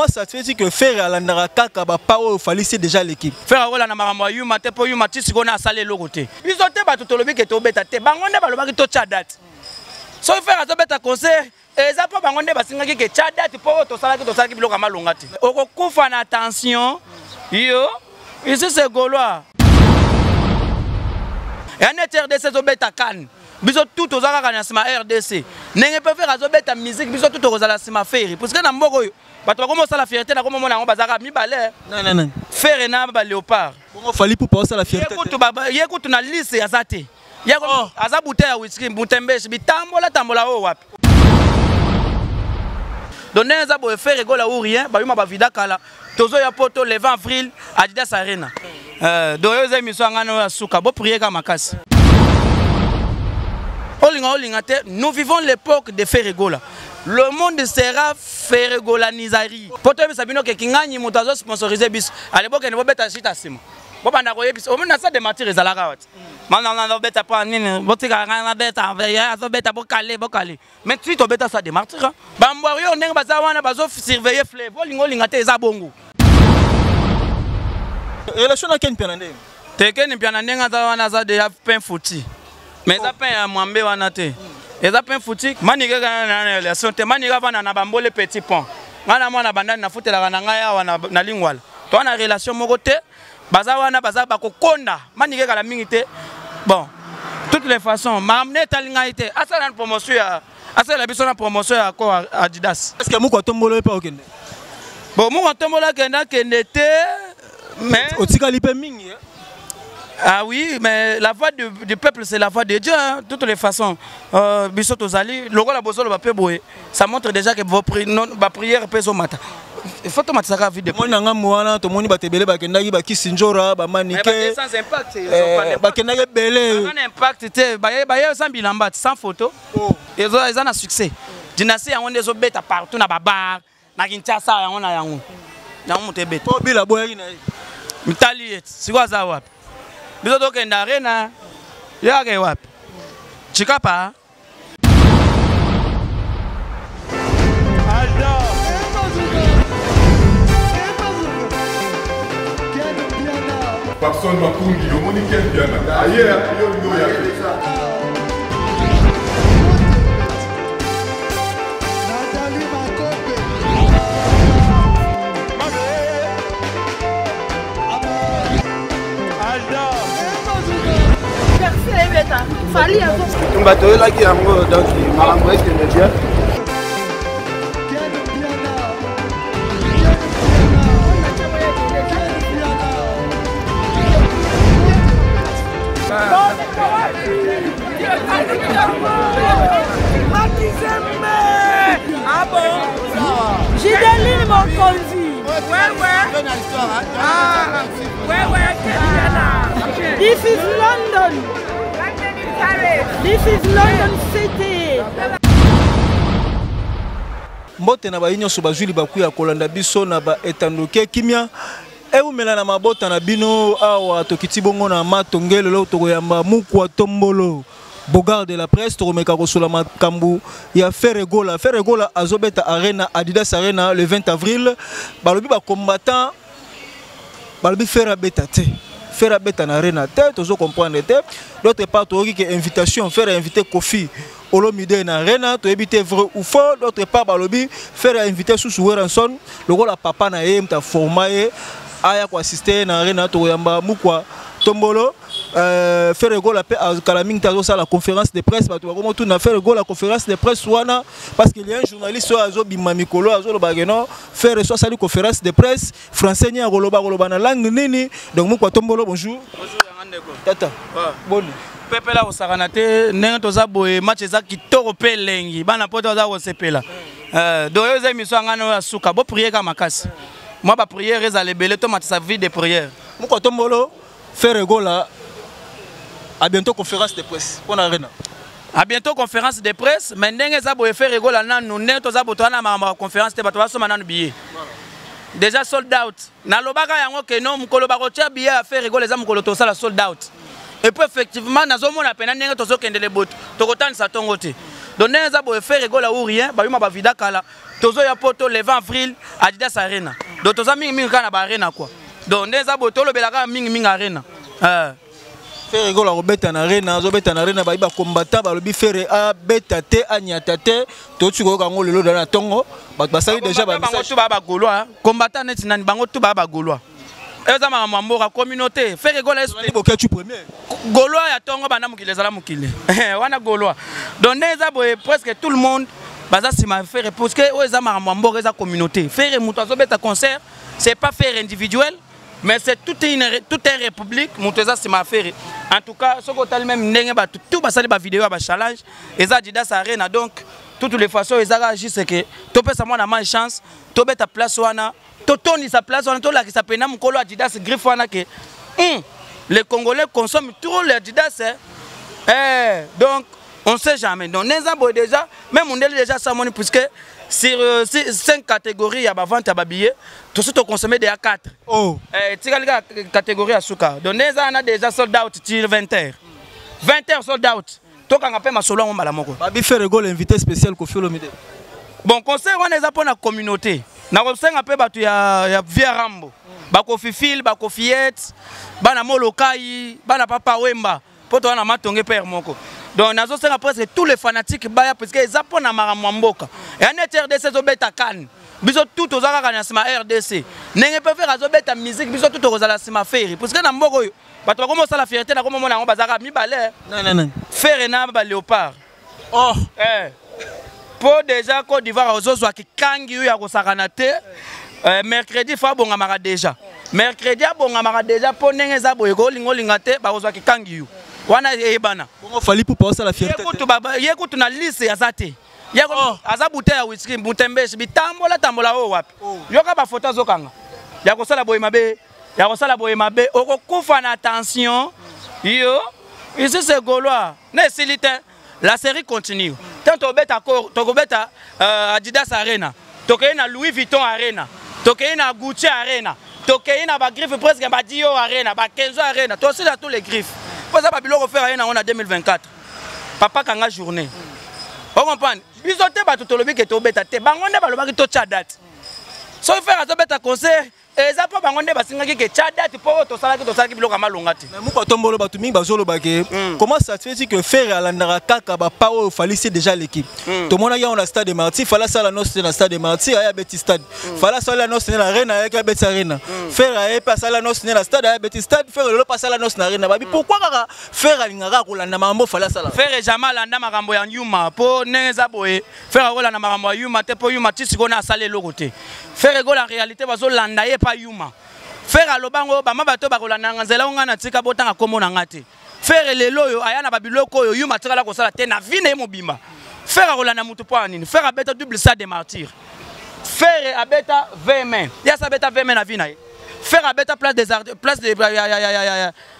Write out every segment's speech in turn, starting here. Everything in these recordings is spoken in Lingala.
comment ça te fait que faire à la Narakaka Bao fallait déjà l'équipe? Faire à la Maramwa Yuma te po Yuma ti sikona salé logote. Ils ont te ba tutolobi ke to beta te bangonde ba lobaki to chadat. So faire à beta concert et ça pas bangonde ba singaki ke chadat po to salaki biloko malonga te. Okokufa na attention. Yo, ici c'est Gaulois. Et en RDC zo beta kan. Biso tout aux arabes na RDC. N'engé peut faire azobeta musique biso tout aux ala sima faire parce que na mboko yo bato comment ça la fierté na comment na bazaka mi balé. Non. Faire na ba léopard. Comment fallait pour passer la fierté? Yekutu na liste azate. Yeko aza bouteille whisky butembe bitambola o wapi. Donc n'eza bo faire rigola ou rien ba yuma ba vida kala. Tozo ya poto le 20 avril Adidas Arena. Donc yo émission ngana suka bo prier ka makasi. Nous vivons l'époque de Ferregola. Le monde sera Ferregolanisari. Pourtant, Sabino qui gagne moutazo sponsorisé bis. À l'époque, il ne va pas être à Simo. Bon, on a quoi bis. On a ça de matières à la rawat. Maintenant, on a bête pas nini. Botika on a bête à veiller. On a bête à bocaler. Mais tu as bête ça de matières. Bamborio n'eng bazawana bazo surveiller fleuve. Olingo lingate zabongo. Relation à quel pianande? Teken pianande ngazawana za de pain fouti. Mais ça peine à Mwambe wanate. Et ça peine foutu. Maniga na relation te maniga vana na bambole petit pont. Ngana mwana bandani na futé la ngaya wana na lingwala. To na relation moko te. Baza wana baza bakokonda. Maniga kala mingi te. Bon. Toutes les façons, m'amener talinga été. Asa na promotion ya asa la biso na promotion ya ko Adidas. Est-ce que muko tombolo pa okende? Bon, muko tombola kenda kende te. Mais otika lipe mingi. Ah oui, mais la voix du peuple, c'est la voix de Dieu, hein, de toutes les façons. Bissot Ozali, le rôle de ça montre déjà que vos prières pèsent au matin. Il faut que tu aies vie de moi, tout le monde va te belé, qui sinjora, maniqué. Sans impact. Sans impact, sans photo. Ils ont un succès. Dynastie, on est bêtes partout, na babar, na Kinshasa, on a un. Na on monte bête. Oh, bila boy, Mitali, c'est quoi ça wap? Biso toke ndarena yake wapi chikapa Papson Makungi omoni ken biana aye yo yake Fali à vous. Bateau là qui a donc Marambo est média. Ah bon? J'ai des lignes mon conduit. This is London. This is London City. Mbote na ba union so bazuli bakuya kolanda biso na ba etandoke kimia eumela na mabota na bino awa tokiti bongo na matongelo lo tokoyamba mukwa tombolo Bogard de la presse toromeka kosola makambu ya Ferregola azobeta arena Adidas Arena le 20 avril balobi ba combattant balobi faire beta te faire beta na arena te tozo comprendre te d'autre part toki que invitation faire inviter Kofi Olomide na arena to éviter vrai ou faux d'autre part balobi faire inviter sous Ranson le rôle papa na ye mta formaye aya ko assister na arena to yamba mukwa tombolo Ferregola pe Kalaming tazo sa la conférence de presse bato comment tout na Ferregola conférence de presse wana parce qu'il y a un journaliste azo bima mikolo azo lo bageno faire so sali conférence de presse français ni ngoloba na langue nini donc mukwa tombolo bonjour yangandeko tata bon pepe la osakana te ndenge toza boye match eza kitoko pe lengi bana poto za osepela doyo za émission ngana ya suka bo prier ka makasi moi ba prière eza lebele to matisa vie de prière mukwa tombolo Ferregola à bientôt conférence de presse pour l'arena. À bientôt conférence de presse mais ndenge za boye Ferregola na nous neto za botana ma conférence te bato ba soma na billet. Déjà sold out. Na lobaka yango ke non mukolo ba kotia billet à Ferregola za mukolo to sala sold out. Et puis effectivement nazo mona pena ndenge tozo kendele boto to kotani sa tongo te. donc ndenge za boye faire egola ou rien ba yuma ba vida kala tozo ya poto le 20 avril Adidas Arena donc toza mingi kana ba arena quoi donc ndenge za boye tolobelaka mingi arena Faire egola robeta na arena zo beta na arena ba iba combattant ba lobi faire a beta te anyata te to tsuko kango lelo na tongo ba sali déjà ba bango tu ba gaulois combattant net nani bango tu ba gaulois eza mamamboka communauté faire egola est boka tu premier gaulois ya tongo bana mukile zala mukile wana gaulois donc ndeza boye presque tout le monde baza sima faire parce que eza mamamboka eza communauté faire muto zo beta concert c'est pas faire individuel mais c'est toute une république Mouteza c'est ma affaire. En tout cas ce côté même ndenge ba tout basali ba vidéo ba challenge eza Adidas Arena donc toutes les façons ils agissent c'est que to pesa moi na ma chance to beta place wana to toni sa place wana to la ki sa pena mukolo Adidas griffe wana que les Congolais consomment trop les Adidas donc on sait jamais donc nezabo déjà même on est déjà ça moni puisque sur 5 catégories, il y a vente à billets. Tout ce qui consommé déjà 4. Oh. Tu as la catégorie à Souka. Donc, on a déjà sold out 20h. 20h sold out. Tu as fait ma solo en malamoko. Babi fait rigole invité spécial Kofi Olomide. Bon, conseil, on est pour la communauté. Na conseil un peu il y a Via Rambo. Bakofi Phil, Bakofi Yet, Bana Molokai, Bana Papa Wemba. Pour toi, on a matonge père moko. Donc, nous avons presque tous les fanatiques parce qu'ils ont na maramwamboka. Et en RDC, ils beta can. Ils ont tout aux arabes RDC. Ils peuvent faire la musique, ils ont tout aux arabes faire. Parce que dans Mbogo, bah tu commences à la fierté, dans comment on a bazar mi balai. Non. Faire na ba léopard. Oh. Pour déjà Côte d'Ivoire aux autres qui kangi ya ko sakanate. Mercredi fa bonga mara déjà. Mercredi bonga mara déjà pour nengeza boyego lingolingate ba ozwa ki kangi. Wana ebana bongo fali pour passer la fierté yekutu na liste ya zate yeko aza bouteille ya whisky mutembeshe bitambola o wapi yoka ba photo zokanga ya kosala boye mabe okokufa na attention yo ici c'est Gaulois na silite la série continue tant tokobeta Adidas Arena tokei na Louis Vuitton Arena tokei na Gucci Arena tokei na ba griffe presque ba Dio Arena ba Kenzo Arena to aussi tous les griffes. Pour ça, Babylon refaire rien en 2024. Papa Kanga journée. Vous comprenez? Bisoté ba tutolobi ke to beta te. Bangonde ba lobaki to date. So faire azo beta concert et ça pas bangonde ba singaki ke date pour to salaki biloko malonga te. Mais muko tombolo ba tumi ba zolo ba ke comment ça se fait que faire à la kaka ba pa o fallait déjà l'équipe. Tout monde a on a stade de Marty, fallait ça la noce na stade de Marty, aya beti stade. Fallait ça la noce na arena aya beti arena. Faire aya pas ça la noce na stade aya beti stade, faire le pas ça la noce na arena. Babi pourquoi kaka faire alingaka ko landa mambo fallait ça la. Faire jamais landa makambo ya nyuma po neza boye. Faire ko landa makambo ya yuma te po yuma tisi kona sale lokote. Faire ko la réalité bazo landa ye pa yuma. Faire alobango ba mabato ba ko landa nzela ngana tika botanga komona ngate. Faire lelo aya na babiloko yo yuma tika la ko sala te na vine mobimba. Faire kolanda mutu po anini. Faire abeta double ça des martyrs. Faire abeta 20 mains. Ya sa beta 20 mains na vina. Faire abeta place des arts, place de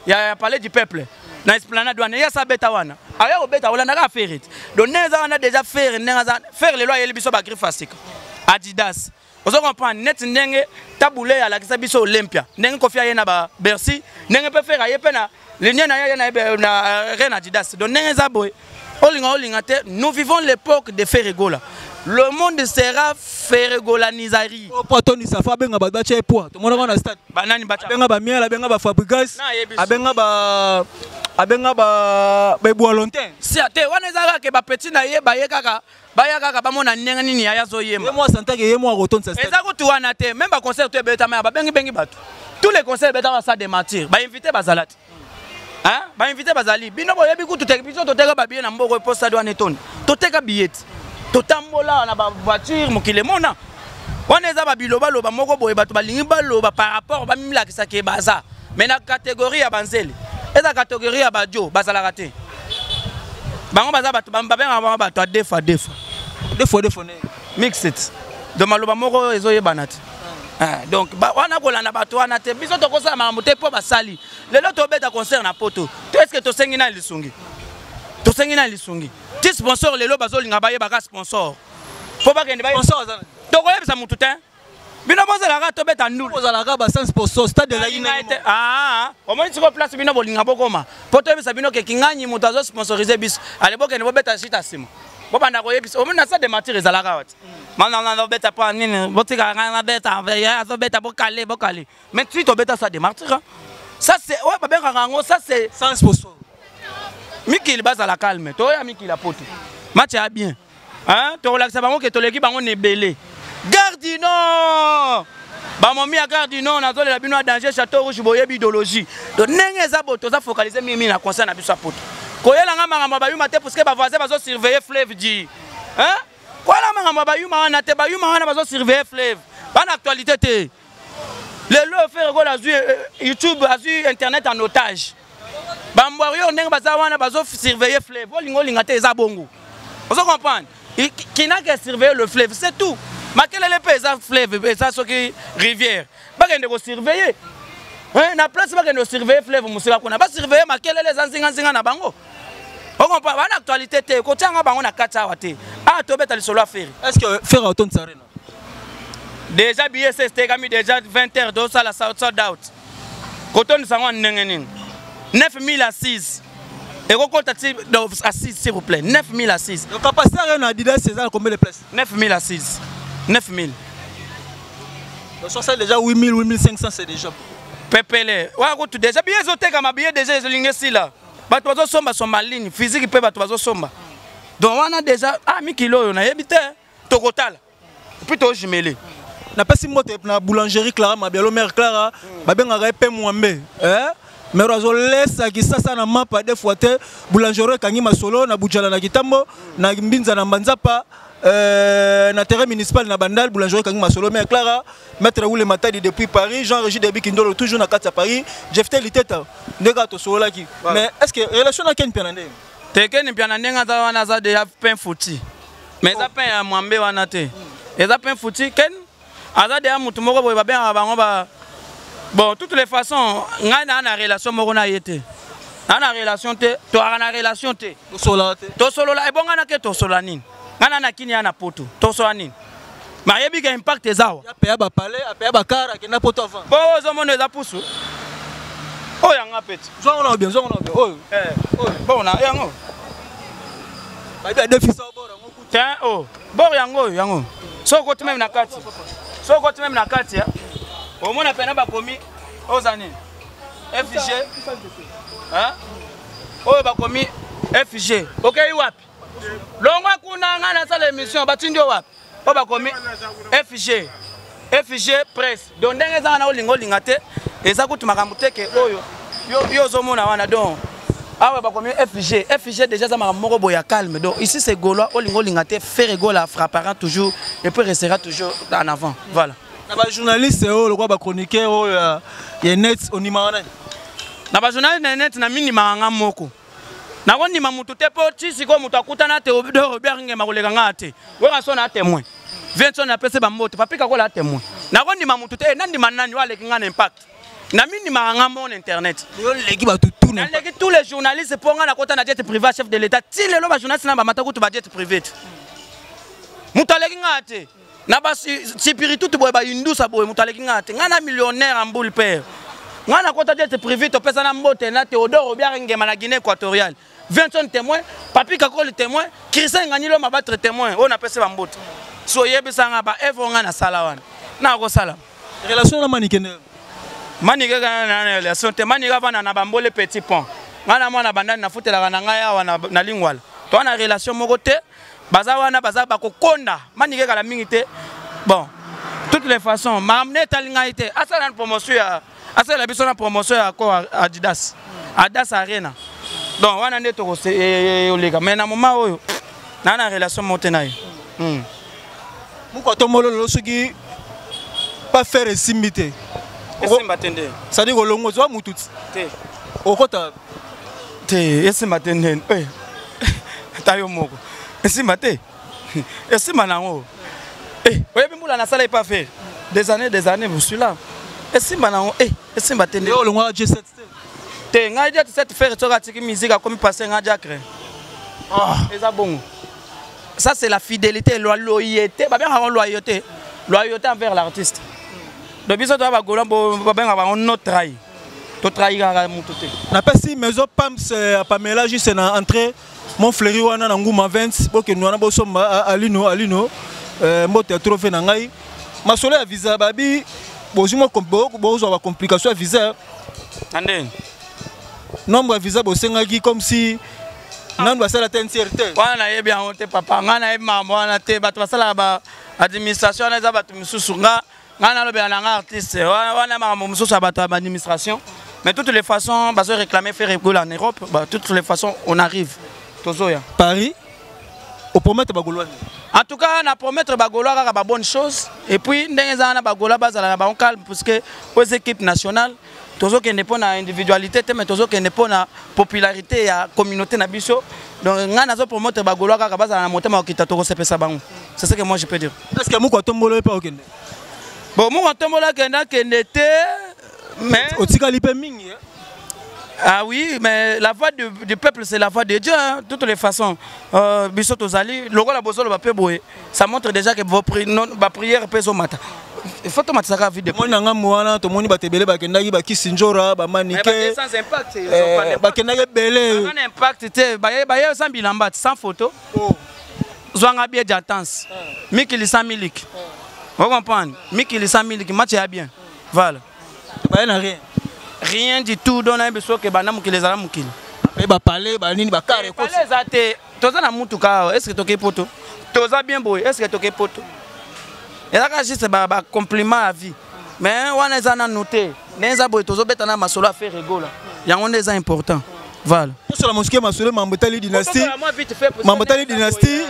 ya palais du peuple. Na esplanade douane ya sa beta wana. Aya obeta olanda ka faire. Donc neza wana déjà faire neza faire le loi yeli biso ba griffe asika. Adidas. Vous comprenez net ndenge taboulé à la kisa biso Olympia. Ndenge kofia yena ba Bercy, ndenge peut faire ayepena ligne na ya na Reine Adidas. Donc ndenge za boy. Olinga te, nous vivons l'époque de Ferregola. Le monde sera Ferregolanisari. Oh patoni ça fa benga ba bacha poa. To mona na stade. Banani bacha. Benga ba miela benga ba Fabregas. Abenga ba Bebo Lontin. Si ate wana ezaka ke ba petit na ye ba ye kaka ba mona nyenga nini ya zo yema. Ye moi santa ke ye moi roton sa stade. Ezako tu wana te, même ba concert tu beta ma ba bengi batu. Tous les concerts beta ba ça des martyrs. Ba invité bazalati. Hein? Ba invité bazali. Bino boye biku tu te biso to teka ba bien na mboko post stade wana ton. To teka billet. To tambola na ba voiture mokile mona. Wana eza ba biloba loba moko boye batu balingi ba loba par rapport ba mimla ki sake baza. Mais na catégorie ya banzeli. Eza catégorie ya bajo bazala raté. Bango baza batu ba batu defa. Defa ne. Mix it. De maloba moko ezoyebana te. Donc wana kolanda bato wana te biso to kosala makambo te po basali lelo to beta concert na poto to est-ce que to sengi na lisungi ti sponsor lelo bazolinga baye baka sponsor po ba kende baye sponsor za to koyebisa mutu te bino bozala ka to beta ndulu bozala ka ba sans sponsor stade la ina omoni tiko place bino bolinga bokoma po to yebisa bino ke kinganyi mutu azo sponsoriser biso ale bokende bo beta sita sima Bon banda ko yebisa. O mona ça de mentir ezalaka wat. Mana na beta pa nini, botika na beta, ya so beta bokale. Mais tu to beta ça de mentir. Ça c'est ouais ba ben rango, ça c'est sans sponsor. Miki il base à la calme. To ya Miki la poto. Match a bien. Hein? To relaxa bango ke to l'équipe bango nebelé. Gardino. Ba momi a Gardino na zone la bino danger Château Rouge boyebi idéologie. Donc nenge za boto za focaliser mimi na concert na biso poto. Koyela nga mangamba ba yuma te parce que ba voisin bazo surveiller fleuve di. Hein? Koyela mangamba ba yuma wana te ba yuma wana bazo surveiller fleuve. Pas d'actualité te. Le lo faire go la YouTube azu internet en otage. Ba mborio ndenge baza wana bazo surveiller fleuve. Olingo linga te za bongo. Vous comprenez? Qui n'a qu'à surveiller le fleuve, c'est tout. Mais quel est le paysage fleuve, paysage rivière? Pas qu'on doit surveiller. Na place pas qu'on doit surveiller fleuve, monsieur qu'on a pas surveiller. Mais quel est les anciens na bango? On comprend. Voilà l'actualité. Quand on a bango na kata wate. Ah, tu bête aller sur la faire. Est-ce que faire autant de sarena? Déjà billet c'était comme déjà 20 heures de ça la sold out. Quand on s'en va n'engeni 9000 à 6. Et on compte à 6 s'il vous plaît. 9000 à 6. Donc capacité à Adidas César combien de places? 9000 à 6. 9000. Donc ça c'est déjà 8000 8500 c'est déjà. Pepele. Ouais, écoute déjà billet zoté comme billet déjà ligne ici là. Ba to somba somba ligne physique peut ba to somba. Donc on a déjà Miki lo na yebite tokotala. Puis to jimeli. Na pesi moto na boulangerie Clara Mabialo mère Clara ba benga pe mwambe. Mais on laisse qui ça na mapa des fois te boulangerie kangi masolo na bujala na kitambo na mbinza na mbanzapa na terrain municipal na bandal boulangerie kangi masolo mais Clara maître Oule Matadi depuis Paris Jean-Régis Debi Kindolo toujours na kati ya Paris Jefté Liteta ndeka to solo ki mais est-ce que relation na ken pianande te ken pianande ngata wana za de pain fouti mais ça pain ya mwambe wana te et ça pain fouti ken aza de mutu moko boy ba ben bango ba. Bon, toutes les façons, on a une relation, on a une relation, tu as une relation. Tu as solo là, et bon, on a que tu solo nin. On a qui n'a poto, tu solo nin. Mais il y a un impact des arbres. Il y a un palais, il y a un car qui n'a pas de avant. Bon, on a des pouces. Oh, il y a un petit. On a bien, on a bien. Oh, bon, on a un. Il y a des fils au bord. Tiens, oh, bon, il y a un. So, quand même na kati. So, quand même na kati. Au moins, on a peine à commis aux années. FG. Hein? Oh, on a commis FG. Ok, wap. Longa kuna ngana sa l'émission, batindio wap. On a commis FG. FG presse. Donc, ndenge za na olingo lingate. Et ça coûte makamute ke oyo. Yo zomo na wana donc. Ah ouais, bah commis FG. FG déjà ça m'a moko boya calme. Donc ici c'est Gaulois, olingo lingate, faire Gaulois frappera toujours et puis restera toujours en avant. Voilà. Les journalistes, les chroniqueurs, les nets, on y m'a les journalistes, les nets, ils m'ont moko. Na woni mamutu te po tisi ko mutu akutana te obido obiaringe makolega ngate. Wera sona témoin. Viens na pese ba moto papika ko la témoin. Na woni mamutu te nandi manani wale kinga impact. Na mini maranga mon internet. Legi ba tout tout. Legi tous les journalistes pour nga na kota na jet privé chef de l'état. Ti lelo ba journaliste na ba mataku to ba jet privé. Mutu aleki ngate. Na ba sipiritu to boy ba indusa boy mutu aleki ngate. Ngana millionnaire en boule père. Ngana kota jet privé to pesa na mbote na Théodore Obiaringe na Guinée équatoriale. 20 témoins, papi kako le témoin, Christian Nganilo m'a battre témoin, on a passé en botte. Soyez besanga ba evonga na salawan. Na ko sala. Relation na manikene. Maniga na relation te maniga bana na bambole petit pont. Ngana mwana bandani na futela na ngaya wana na lingwala. To na relation moko te, baza wana baza ba kokonda. Maniga kala mingi te. Bon, toutes les façons, mamne talinga ite. Asa na promotion ya, asa la biso na promotion ya ko Adidas. Adidas Arena. Donc on a des taux mais na moment oyo na na relation montenaille muko tomolo losoki pas faire esimite esimbatende ça dit kolongo zo mututi te okota te esimbatende tayo moko esimate esimanango oyebi mbula na sala pas faire des années vous suis là esimanango esimbatende yo longo G7 te ngai dia cette faire toka tiki musique comme passer nga diacre ça c'est la fidélité la loyauté ba bien loyauté envers l'artiste de biso to ba gola ba ben ba on trahi to trahi ga mutu te na pesi maison pams Pamela juste na entrée mon fleury wana na nguma 20 boke nwana bosomba alino mbote trophée na ngai masolo ya visa babi bozimo bozwa ba complication ya visa ande nombre ya visa bosengaki comme si nan basala TNCRT wana na yebi yango te papa nga na yebi mambo wana te bato basala ba administration na eza bato misusu nga na lobela na nga artiste wana mambo misusu ya bato ya administration. Mais de toutes les façons, bah, réclamer faire école en Europe, bah, de toutes les façons, on arrive. Paris, au promettre Bagolois. En tout cas, on a promettre Bagolois une bonne chose. Et puis, on a Bagolois on calme parce que aux équipes nationales, tous qui n'est pas dans individualité, mais tous qui n'est pas dans popularité et la communauté nabiso. Donc, on a promettre Bagolois à monter ma kita toko sepesa bango. C'est ce que moi je peux dire. Est-ce que moi Tombolo est pas au Kenya? Bon, moi Tombolo était mais ah oui, mais la voix du peuple, c'est la voix de Dieu, hein, de toutes les façons. Ça montre déjà que vos prières pèsent au matin. Il faut que vous ayez vu de moi. Sans impact. Sans impact, sans photo. Zwanga bien j'attends. Mikili sans milik. Vous comprenez? Mikili sans milik, match est bien. Voilà. Rien. Rien du tout. Donc, on a besoin que les gens mukili. Parler, nini ba carré. Toza na mutuka. Est-ce que tu es poto? Toza bien boy. Est-ce que tu es poto? Et là, juste un compliment à vie. Mais on a noté. Les aboy tozo betana masolo a fait rigoler. Il y a un des important. Voilà. Sur la mosquée masolo Mambotali dynastie. Mambotali dynastie.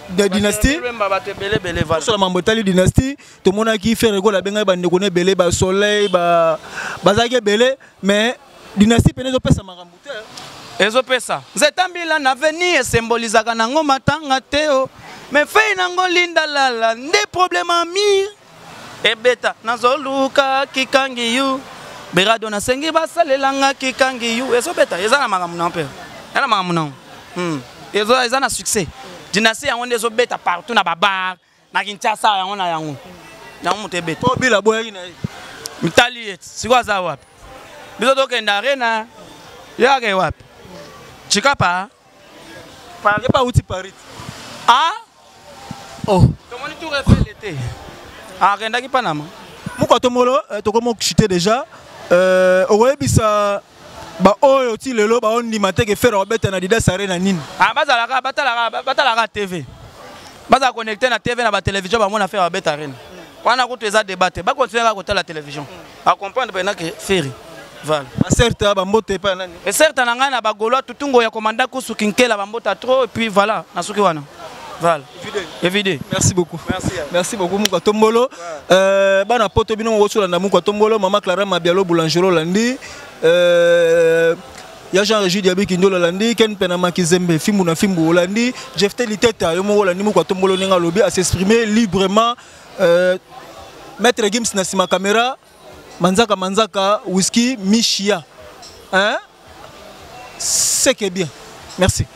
De dynastie sur la Mambotali dynastie tout le monde qui fait rigolo la benga bande connaît belé ba soleil ba bazage belé mais dynastie penezo pesa marambuté ezo pesa nzetambila na avenir symbolisaka nango matanga teo mais fei nango linda lala nde problème ami ebeta nazoluka kikangi yu berado na sengi basalelanga kikangi yu ezo beta ezala makambo na mpe ela makambo na ezo ezana succès. Dynastie on des obètes partout na babar na Kinshasa on a yango na monte bête po bila boya ina mitali si quoi ça wapi biso to kenda arena ya ke wapi chikapa par pas outil Paris ah oh to moni tout refait l'été ah kenda ki Panama muko tomolo to komo chuter déjà oyebisa ba oyo ti lelo ba on limate ke faire obeta na Adidas Arena nini ah batalaka TV baza connecter na TV na ba télévision ba mona faire obeta Arena wana ko teza débattre ba continuer à côté la télévision à comprendre pendant que faire voilà certes ba mbote pa nani et certes na ngana ba golo tutungo ya commandant ko sukinkela ba mbota trop et puis voilà na suki wana voilà évidé merci beaucoup muko tombolo bana poto bino ngo sula na muko tombolo mama Clara Mabialo Boulangero landi ya Jean-Régis Diaby Kindolo landi Ken Penama Kizembe Fimbu na Fimbu Olandi Jefté Liteta yo mo landi muko tombolo ninga lobi à s'exprimer librement Maître Gims na sima caméra Manzaka whisky Michia hein c'est que bien merci.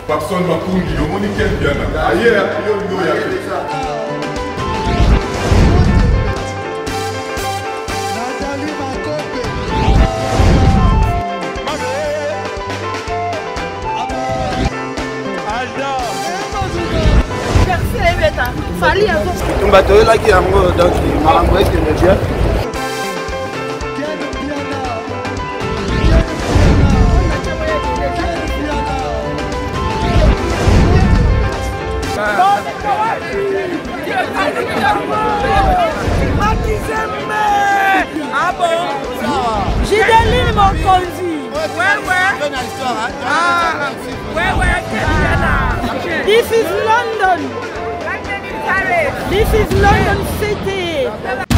Personne m'a conduit, le monde est bien. Ailleurs, il y a Ah bon? Gideline Mokonzi. This is London. This is London City.